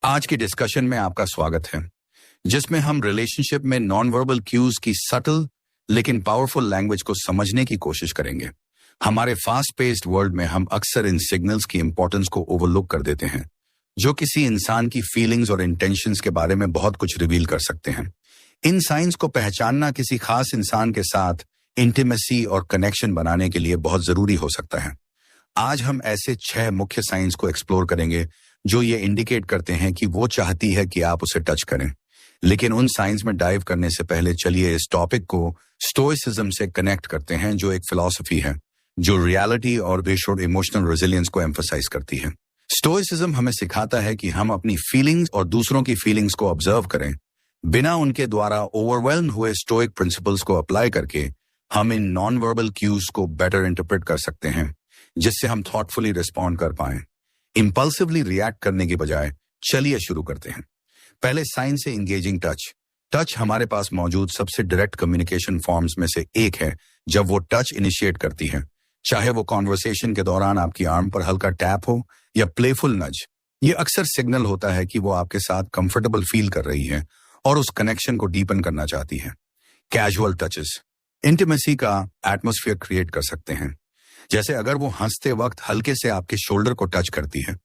आज की डिस्कशन में आपका स्वागत है, जिसमें हम रिलेशनशिप में नॉन वर्बल क्यूज की सटल लेकिन पावरफुल लैंग्वेज को समझने की कोशिश करेंगे। हमारे फास्ट पेस्ड वर्ल्ड में हम अक्सर इन सिग्नल्स की इंपॉर्टेंस को ओवरलुक कर देते हैं, जो किसी इंसान की फीलिंग्स और इंटेंशंस के बारे में बहुत कुछ रिवील कर सकते हैं। इन साइंस को पहचानना किसी खास इंसान के साथ इंटीमेसी और कनेक्शन बनाने के लिए बहुत जरूरी हो सकता है। आज हम ऐसे 6 मुख्य साइंस को एक्सप्लोर करेंगे जो ये इंडिकेट करते हैं कि वो चाहती है कि आप उसे टच करें। लेकिन उन साइंस में डाइव करने से पहले चलिए इस टॉपिक को स्टोइसिज्म से कनेक्ट करते हैं, जो एक फिलॉसफी है जो रियलिटी और विजुअल इमोशनल रेजिलियंस को एम्फसाइज करती है। स्टोइसिज्म हमें सिखाता है कि हम अपनी फीलिंग्स और दूसरों की फीलिंग्स को ऑब्जर्व करें, बिना उनके द्वारा ओवरवेल्म हुए स्टोइक प्रिंसिपल्स को अप्लाई करके हम इन नॉन वर्बल क्यूज को बेटर इंटरप्रेट कर सकते हैं, जिससे हम थॉटफुली रिस्पॉन्ड कर पाएं, इंपल्सिवली रिएक्ट करने की बजाय। चलिए शुरू करते हैं। पहले साइंस से इंगेजिंग टच। टच हमारे पास मौजूद सबसे डायरेक्ट कम्युनिकेशन फॉर्म्स में से एक है। जब वो टच इनिशिएट करती है, चाहे वो कॉन्वर्सेशन के दौरान आपकी आर्म पर हल्का टैप हो या प्लेफुल नज, ये अक्सर सिग्नल होता है कि वो आपके साथ कंफर्टेबल फील कर रही है और उस कनेक्शन को डीपन करना चाहती है। कैजुअल टचेस इंटीमेसी का एटमॉस्फेयर क्रिएट कर सकते हैं। जैसे अगर वो हंसते वक्त हल्के से आपके शोल्डर को टच करती है,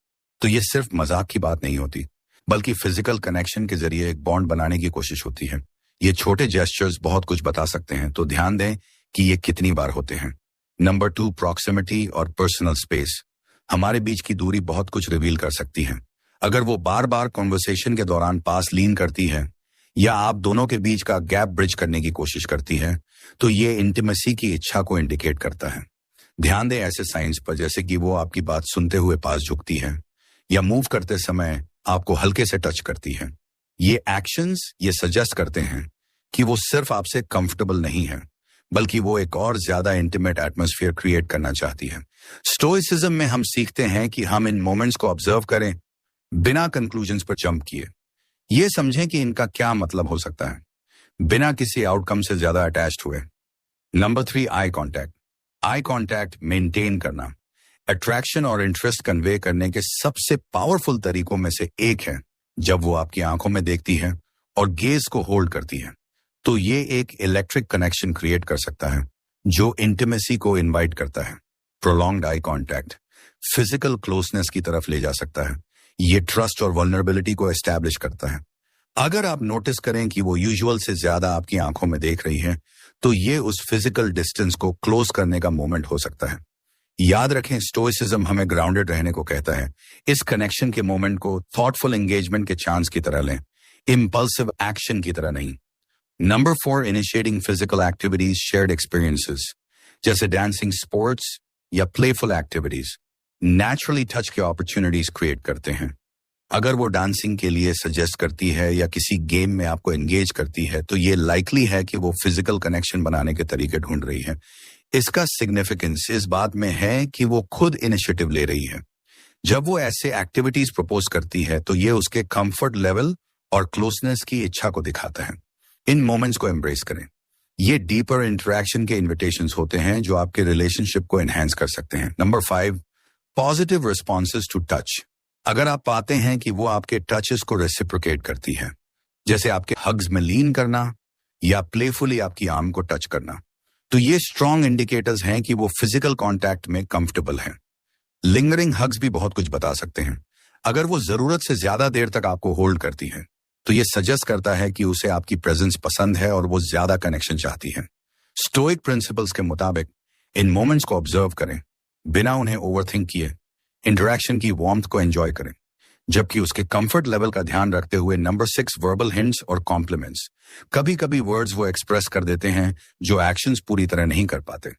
तो ये सिर्फ मजाक की बात नहीं होती, बल्कि फिजिकल कनेक्शन के जरिए एक बॉन्ड बनाने की कोशिश होती है। ये छोटे जेस्चर्स बहुत कुछ बता सकते हैं, तो ध्यान दें कि ये कितनी बार होते हैं। नंबर 2, प्रॉक्सिमिटी और पर्सनल स्पेस। हमारे बीच की दूरी बहुत कुछ रिवील कर सकती है। अगर वो बार बार कॉन्वर्सेशन के दौरान पास लीन करती है या आप दोनों के बीच का गैप ब्रिज करने की कोशिश करती है, तो ये इंटीमेसी की इच्छा को इंडिकेट करता है। ध्यान दें ऐसे साइंस पर, जैसे कि वो आपकी बात सुनते हुए पास झुकती है या मूव करते समय आपको हल्के से टच करती है। ये एक्शंस ये सजेस्ट करते हैं कि वो सिर्फ आपसे कंफर्टेबल नहीं है, बल्कि वो एक और ज्यादा इंटीमेट एटमॉस्फेयर क्रिएट करना चाहती है। स्टोइसिज्म में हम सीखते हैं कि हम इन मोमेंट्स को ऑब्जर्व करें, बिना कंक्लूजन्स पर जंप किए। ये समझें कि इनका क्या मतलब हो सकता है, बिना किसी आउटकम से ज्यादा अटैच्ड हुए। Number 3, eye contact. Eye contact maintain करना अट्रैक्शन और इंटरेस्ट कन्वे करने के सबसे पावरफुल तरीकों में से एक है। जब वो आपकी आंखों में देखती है और गेज को होल्ड करती है, तो ये एक इलेक्ट्रिक कनेक्शन क्रिएट कर सकता है जो इंटीमेसी को इनवाइट करता है। Prolonged eye contact physical closeness की तरफ ले जा सकता है। ये ट्रस्ट और वल्नरेबिलिटी को एस्टैब्लिश करता है। अगर आप नोटिस करें कि वो यूजुअल से ज्यादा आपकी आंखों में देख रही है, तो ये उस फिजिकल डिस्टेंस को क्लोज करने का मोमेंट हो सकता है। याद रखें, स्टोइसिज्म हमें ग्राउंडेड रहने को कहता है। इस कनेक्शन के मोमेंट को थॉटफुल एंगेजमेंट के चांस की तरह लें, इंपल्सिव एक्शन की तरह नहीं। Number 4, initiating physical activities, shared experiences, जैसे डांसिंग, स्पोर्ट्स या प्लेफुल एक्टिविटीज नेचुरली टच के अपॉर्चुनिटीज क्रिएट करते हैं। अगर वो डांसिंग के लिए सजेस्ट करती है या किसी गेम में आपको एंगेज करती है, तो ये लाइकली है कि वो फिजिकल कनेक्शन बनाने के तरीके ढूंढ रही है। इसका सिग्निफिकेंस इस बात में है कि वो खुद इनिशिएटिव ले रही है। जब वो ऐसे एक्टिविटीज प्रपोज करती है, तो ये उसके कंफर्ट लेवल और क्लोजनेस की इच्छा को दिखाता है। इन मोमेंट्स को एम्ब्रेस करें। ये डीपर इंटरेक्शन के इन्विटेशंस होते हैं जो आपके रिलेशनशिप को एनहांस कर सकते हैं। Number 5, positive responses to touch. अगर आप पाते हैं कि वो आपके टचेस को रेसिप्रोकेट करती है, जैसे आपके हग्स में लीन करना या प्लेफुली आपकी आर्म को टच करना, तो ये स्ट्रॉन्ग इंडिकेटर्स हैं कि वो फिजिकल कांटेक्ट में कंफर्टेबल है। लिंगरिंग हग्स भी बहुत कुछ बता सकते हैं। अगर वो जरूरत से ज्यादा देर तक आपको होल्ड करती है, तो ये सजेस्ट करता है कि उसे आपकी प्रेजेंस पसंद है और वो ज्यादा कनेक्शन चाहती है। स्टोइक प्रिंसिपल्स के मुताबिक इन मोमेंट्स को ऑब्जर्व करें, बिना उन्हें ओवरथिंक किए। इंटरेक्शन की वार्मथ को एंजॉय करें, जबकि उसके कंफर्ट लेवल का ध्यान रखते हुए। नंबर 6, वर्बल हिंट्स और कॉम्प्लीमेंट्स। कभी कभी वर्ड्स वो एक्सप्रेस कर देते हैं जो एक्शंस पूरी तरह नहीं कर पाते।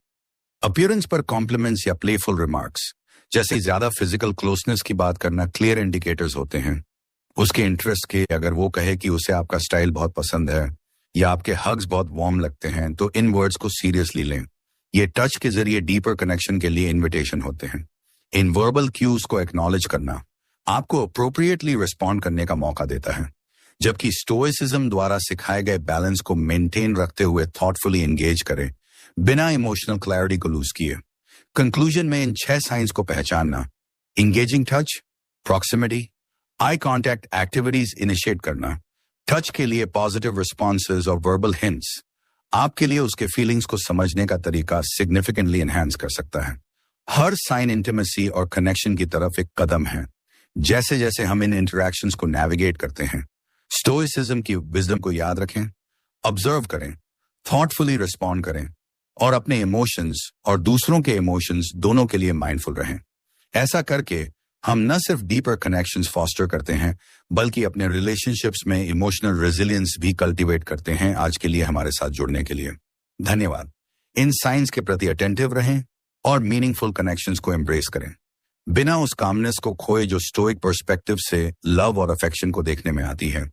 अपीयरेंस पर कॉम्प्लीमेंट्स या प्लेफुल रिमार्क्स, जैसे ज्यादा फिजिकल क्लोजनेस की बात करना, क्लियर इंडिकेटर्स होते हैं उसके इंटरेस्ट के। अगर वो कहे कि उसे आपका स्टाइल बहुत पसंद है या आपके हग्स बहुत वार्म लगते हैं, तो इन वर्ड्स को सीरियसली लें। ये टच के जरिए डीपर कनेक्शन के लिए इन्विटेशन होते हैं। इन वर्बल क्यूज को एक्नॉलेज करना आपको अप्रोप्रिएटली रिस्पॉन्ड करने का मौका देता है, जबकि स्टोइसिज्म द्वारा सिखाए गए बैलेंस को मेंटेन रखते हुए थॉटफुली एंगेज करें, बिना इमोशनल क्लैरिटी को लूज किए। कंक्लूजन में इन 6 साइंस को पहचानना, engaging touch, proximity, eye contact activities initiate करना, टच के लिए पॉजिटिव रिस्पॉन्सेज और वर्बल हिंट्स आपके लिए उसके फीलिंग्स को समझने का तरीका सिग्निफिकेंटली एनहांस कर सकता है। हर साइन इंटीमेसी और कनेक्शन की तरफ एक कदम है। जैसे जैसे हम इन इंटरेक्शंस को नेविगेट करते हैं, स्टोइसिज्म की विजडम को याद रखें, ऑब्जर्व करें, थॉटफुली रिस्पॉन्ड करें और अपने इमोशंस और दूसरों के इमोशंस दोनों के लिए माइंडफुल रहें। ऐसा करके हम न सिर्फ डीपर कनेक्शंस फॉस्टर करते हैं, बल्कि अपने रिलेशनशिप्स में इमोशनल रेजिलियंस भी कल्टीवेट करते हैं। आज के लिए हमारे साथ जुड़ने के लिए धन्यवाद। इन साइंस के प्रति अटेंटिव रहें और मीनिंगफुल कनेक्शंस को एम्ब्रेस करें, बिना उस कामनेस को खोए जो स्टोइक पर्सपेक्टिव से लव और अफेक्शन को देखने में आती है।